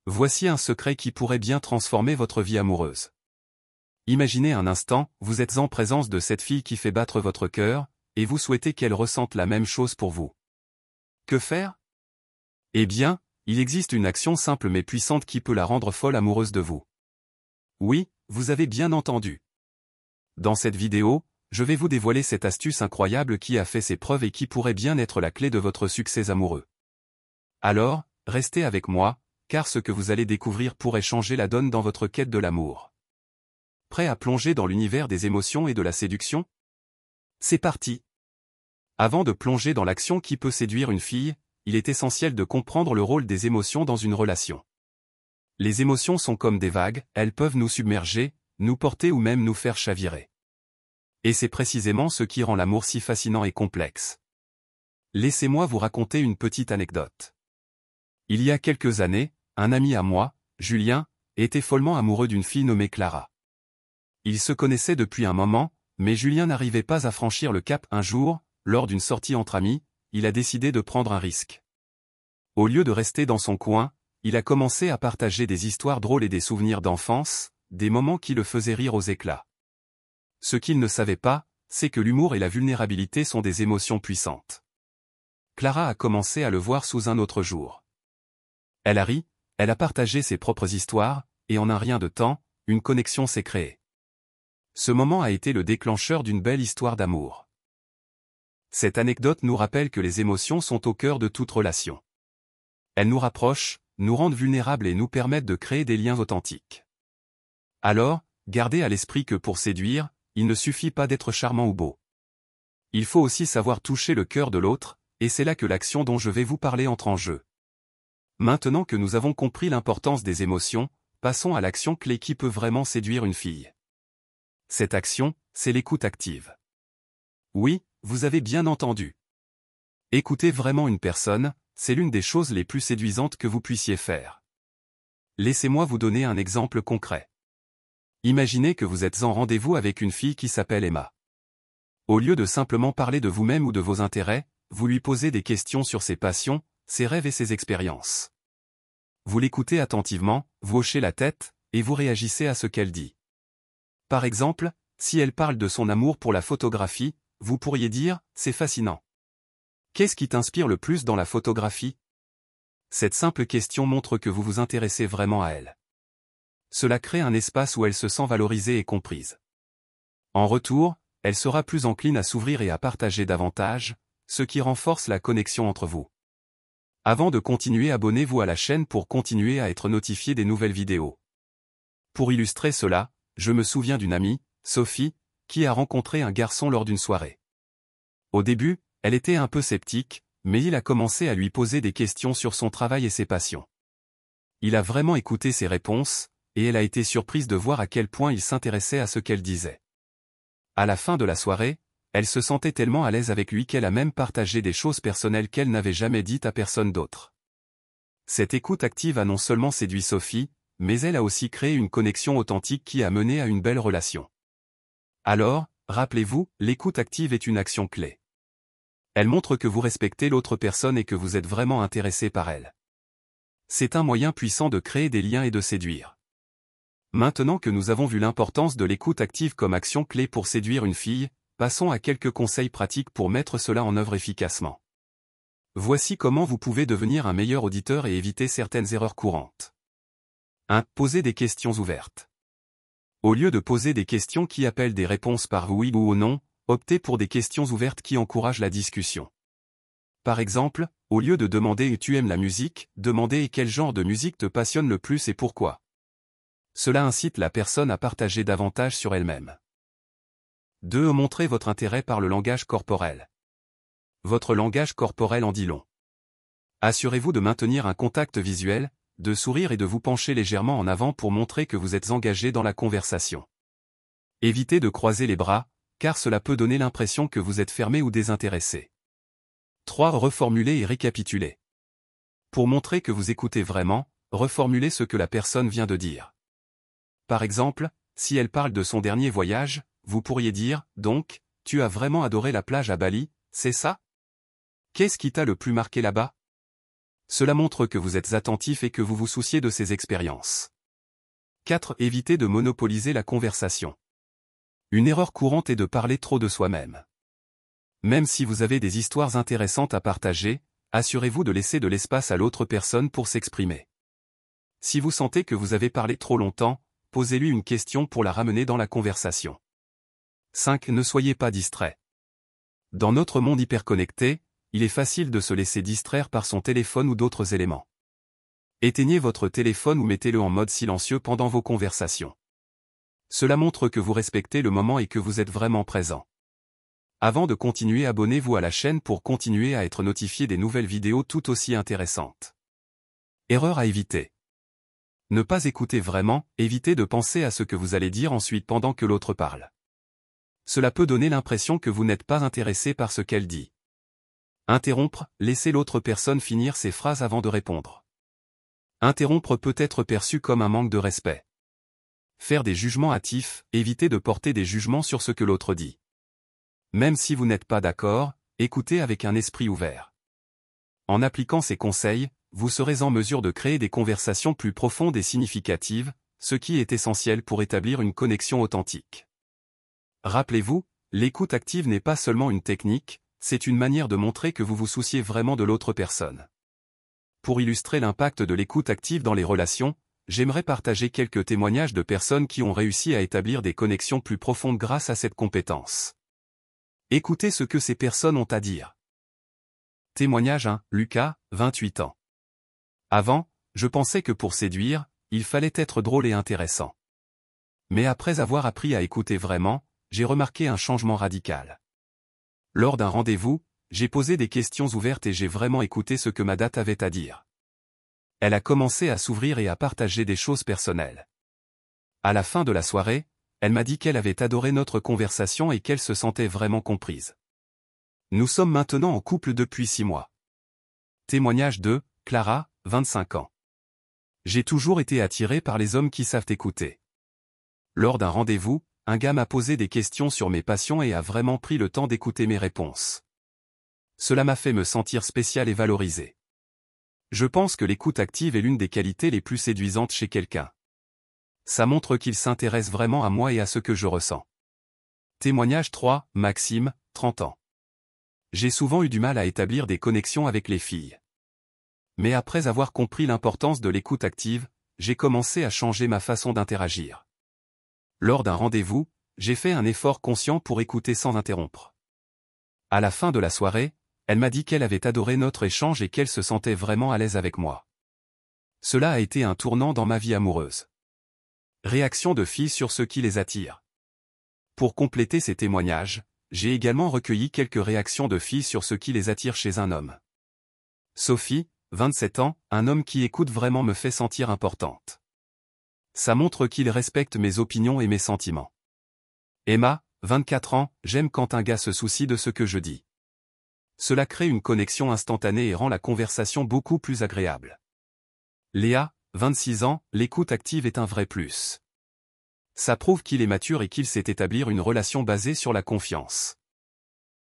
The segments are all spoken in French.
Voici un secret qui pourrait bien transformer votre vie amoureuse. Imaginez un instant, vous êtes en présence de cette fille qui fait battre votre cœur, et vous souhaitez qu'elle ressente la même chose pour vous. Que faire? Eh bien, il existe une action simple mais puissante qui peut la rendre folle amoureuse de vous. Oui, vous avez bien entendu. Dans cette vidéo, je vais vous dévoiler cette astuce incroyable qui a fait ses preuves et qui pourrait bien être la clé de votre succès amoureux. Alors, restez avec moi, car ce que vous allez découvrir pourrait changer la donne dans votre quête de l'amour. Prêt à plonger dans l'univers des émotions et de la séduction? C'est parti! Avant de plonger dans l'action qui peut séduire une fille, il est essentiel de comprendre le rôle des émotions dans une relation. Les émotions sont comme des vagues, elles peuvent nous submerger, nous porter ou même nous faire chavirer. Et c'est précisément ce qui rend l'amour si fascinant et complexe. Laissez-moi vous raconter une petite anecdote. Il y a quelques années, un ami à moi, Julien, était follement amoureux d'une fille nommée Clara. Ils se connaissaient depuis un moment, mais Julien n'arrivait pas à franchir le cap. Un jour, lors d'une sortie entre amis, il a décidé de prendre un risque. Au lieu de rester dans son coin, il a commencé à partager des histoires drôles et des souvenirs d'enfance, des moments qui le faisaient rire aux éclats. Ce qu'il ne savait pas, c'est que l'humour et la vulnérabilité sont des émotions puissantes. Clara a commencé à le voir sous un autre jour. Elle a ri, elle a partagé ses propres histoires, et en un rien de temps, une connexion s'est créée. Ce moment a été le déclencheur d'une belle histoire d'amour. Cette anecdote nous rappelle que les émotions sont au cœur de toute relation. Elles nous rapprochent, nous rendent vulnérables et nous permettent de créer des liens authentiques. Alors, gardez à l'esprit que pour séduire, il ne suffit pas d'être charmant ou beau. Il faut aussi savoir toucher le cœur de l'autre, et c'est là que l'action dont je vais vous parler entre en jeu. Maintenant que nous avons compris l'importance des émotions, passons à l'action clé qui peut vraiment séduire une fille. Cette action, c'est l'écoute active. Oui, vous avez bien entendu. Écouter vraiment une personne, c'est l'une des choses les plus séduisantes que vous puissiez faire. Laissez-moi vous donner un exemple concret. Imaginez que vous êtes en rendez-vous avec une fille qui s'appelle Emma. Au lieu de simplement parler de vous-même ou de vos intérêts, vous lui posez des questions sur ses passions, ses rêves et ses expériences. Vous l'écoutez attentivement, vous hochez la tête, et vous réagissez à ce qu'elle dit. Par exemple, si elle parle de son amour pour la photographie, vous pourriez dire « c'est fascinant ». Qu'est-ce qui t'inspire le plus dans la photographie? Cette simple question montre que vous vous intéressez vraiment à elle. Cela crée un espace où elle se sent valorisée et comprise. En retour, elle sera plus encline à s'ouvrir et à partager davantage, ce qui renforce la connexion entre vous. Avant de continuer, abonnez-vous à la chaîne pour continuer à être notifié des nouvelles vidéos. Pour illustrer cela, je me souviens d'une amie, Sophie, qui a rencontré un garçon lors d'une soirée. Au début, elle était un peu sceptique, mais il a commencé à lui poser des questions sur son travail et ses passions. Il a vraiment écouté ses réponses, et elle a été surprise de voir à quel point il s'intéressait à ce qu'elle disait. À la fin de la soirée, elle se sentait tellement à l'aise avec lui qu'elle a même partagé des choses personnelles qu'elle n'avait jamais dites à personne d'autre. Cette écoute active a non seulement séduit Sophie, mais elle a aussi créé une connexion authentique qui a mené à une belle relation. Alors, rappelez-vous, l'écoute active est une action clé. Elle montre que vous respectez l'autre personne et que vous êtes vraiment intéressé par elle. C'est un moyen puissant de créer des liens et de séduire. Maintenant que nous avons vu l'importance de l'écoute active comme action clé pour séduire une fille, passons à quelques conseils pratiques pour mettre cela en œuvre efficacement. Voici comment vous pouvez devenir un meilleur auditeur et éviter certaines erreurs courantes. 1. Posez des questions ouvertes. Au lieu de poser des questions qui appellent des réponses par oui ou non, optez pour des questions ouvertes qui encouragent la discussion. Par exemple, au lieu de demander « tu aimes la musique », demandez « quel genre de musique te passionne le plus et pourquoi ». Cela incite la personne à partager davantage sur elle-même. 2. Montrez votre intérêt par le langage corporel. Votre langage corporel en dit long. Assurez-vous de maintenir un contact visuel, de sourire et de vous pencher légèrement en avant pour montrer que vous êtes engagé dans la conversation. Évitez de croiser les bras, car cela peut donner l'impression que vous êtes fermé ou désintéressé. 3. Reformulez et récapitulez. Pour montrer que vous écoutez vraiment, reformulez ce que la personne vient de dire. Par exemple, si elle parle de son dernier voyage, vous pourriez dire « Donc, tu as vraiment adoré la plage à Bali, c'est ça? Qu'est-ce qui t'a le plus marqué là-bas » Cela montre que vous êtes attentif et que vous vous souciez de ses expériences. 4. Évitez de monopoliser la conversation. Une erreur courante est de parler trop de soi-même. Même si vous avez des histoires intéressantes à partager, assurez-vous de laisser de l'espace à l'autre personne pour s'exprimer. Si vous sentez que vous avez parlé trop longtemps, posez-lui une question pour la ramener dans la conversation. 5. Ne soyez pas distrait. Dans notre monde hyperconnecté, il est facile de se laisser distraire par son téléphone ou d'autres éléments. Éteignez votre téléphone ou mettez-le en mode silencieux pendant vos conversations. Cela montre que vous respectez le moment et que vous êtes vraiment présent. Avant de continuer, abonnez-vous à la chaîne pour continuer à être notifié des nouvelles vidéos tout aussi intéressantes. Erreur à éviter. Ne pas écouter vraiment, évitez de penser à ce que vous allez dire ensuite pendant que l'autre parle. Cela peut donner l'impression que vous n'êtes pas intéressé par ce qu'elle dit. Interrompre, laissez l'autre personne finir ses phrases avant de répondre. Interrompre peut être perçu comme un manque de respect. Faire des jugements hâtifs, évitez de porter des jugements sur ce que l'autre dit. Même si vous n'êtes pas d'accord, écoutez avec un esprit ouvert. En appliquant ces conseils, vous serez en mesure de créer des conversations plus profondes et significatives, ce qui est essentiel pour établir une connexion authentique. Rappelez-vous, l'écoute active n'est pas seulement une technique, c'est une manière de montrer que vous vous souciez vraiment de l'autre personne. Pour illustrer l'impact de l'écoute active dans les relations, j'aimerais partager quelques témoignages de personnes qui ont réussi à établir des connexions plus profondes grâce à cette compétence. Écoutez ce que ces personnes ont à dire. Témoignage 1, Lucas, 28 ans. Avant, je pensais que pour séduire, il fallait être drôle et intéressant. Mais après avoir appris à écouter vraiment, j'ai remarqué un changement radical. Lors d'un rendez-vous, j'ai posé des questions ouvertes et j'ai vraiment écouté ce que ma date avait à dire. Elle a commencé à s'ouvrir et à partager des choses personnelles. À la fin de la soirée, elle m'a dit qu'elle avait adoré notre conversation et qu'elle se sentait vraiment comprise. Nous sommes maintenant en couple depuis 6 mois. Témoignage 2, Clara, 25 ans. J'ai toujours été attirée par les hommes qui savent écouter. Lors d'un rendez-vous, un gars m'a posé des questions sur mes passions et a vraiment pris le temps d'écouter mes réponses. Cela m'a fait me sentir spécial et valorisé. Je pense que l'écoute active est l'une des qualités les plus séduisantes chez quelqu'un. Ça montre qu'il s'intéresse vraiment à moi et à ce que je ressens. Témoignage 3, Maxime, 30 ans. J'ai souvent eu du mal à établir des connexions avec les filles. Mais après avoir compris l'importance de l'écoute active, j'ai commencé à changer ma façon d'interagir. Lors d'un rendez-vous, j'ai fait un effort conscient pour écouter sans interrompre. À la fin de la soirée, elle m'a dit qu'elle avait adoré notre échange et qu'elle se sentait vraiment à l'aise avec moi. Cela a été un tournant dans ma vie amoureuse. Réaction de filles sur ce qui les attire. Pour compléter ces témoignages, j'ai également recueilli quelques réactions de filles sur ce qui les attire chez un homme. Sophie, 27 ans, un homme qui écoute vraiment me fait sentir importante. Ça montre qu'il respecte mes opinions et mes sentiments. Emma, 24 ans, j'aime quand un gars se soucie de ce que je dis. Cela crée une connexion instantanée et rend la conversation beaucoup plus agréable. Léa, 26 ans, l'écoute active est un vrai plus. Ça prouve qu'il est mature et qu'il sait établir une relation basée sur la confiance.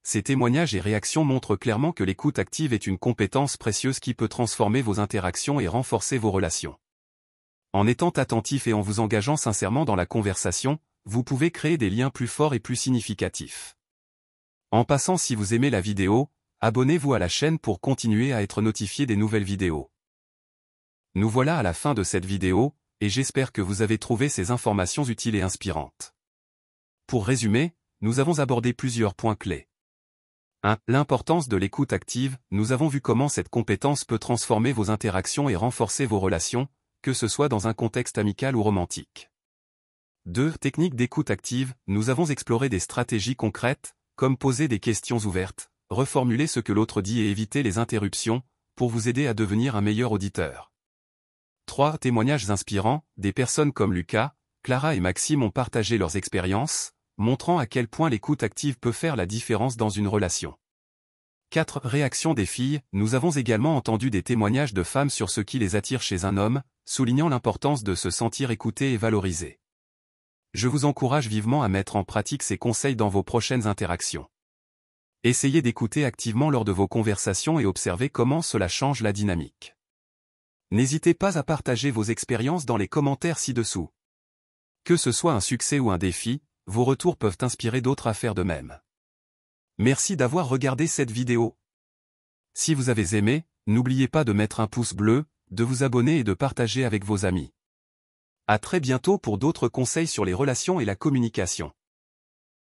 Ces témoignages et réactions montrent clairement que l'écoute active est une compétence précieuse qui peut transformer vos interactions et renforcer vos relations. En étant attentif et en vous engageant sincèrement dans la conversation, vous pouvez créer des liens plus forts et plus significatifs. En passant, si vous aimez la vidéo, abonnez-vous à la chaîne pour continuer à être notifié des nouvelles vidéos. Nous voilà à la fin de cette vidéo, et j'espère que vous avez trouvé ces informations utiles et inspirantes. Pour résumer, nous avons abordé plusieurs points clés. 1. L'importance de l'écoute active, nous avons vu comment cette compétence peut transformer vos interactions et renforcer vos relations, que ce soit dans un contexte amical ou romantique. 2. Technique d'écoute active, nous avons exploré des stratégies concrètes, comme poser des questions ouvertes, reformuler ce que l'autre dit et éviter les interruptions, pour vous aider à devenir un meilleur auditeur. 3. Témoignages inspirants, des personnes comme Lucas, Clara et Maxime ont partagé leurs expériences, montrant à quel point l'écoute active peut faire la différence dans une relation. 4. Réaction des filles, nous avons également entendu des témoignages de femmes sur ce qui les attire chez un homme, soulignant l'importance de se sentir écouté et valorisé. Je vous encourage vivement à mettre en pratique ces conseils dans vos prochaines interactions. Essayez d'écouter activement lors de vos conversations et observez comment cela change la dynamique. N'hésitez pas à partager vos expériences dans les commentaires ci-dessous. Que ce soit un succès ou un défi, vos retours peuvent inspirer d'autres à faire de même. Merci d'avoir regardé cette vidéo. Si vous avez aimé, n'oubliez pas de mettre un pouce bleu, de vous abonner et de partager avec vos amis. À très bientôt pour d'autres conseils sur les relations et la communication.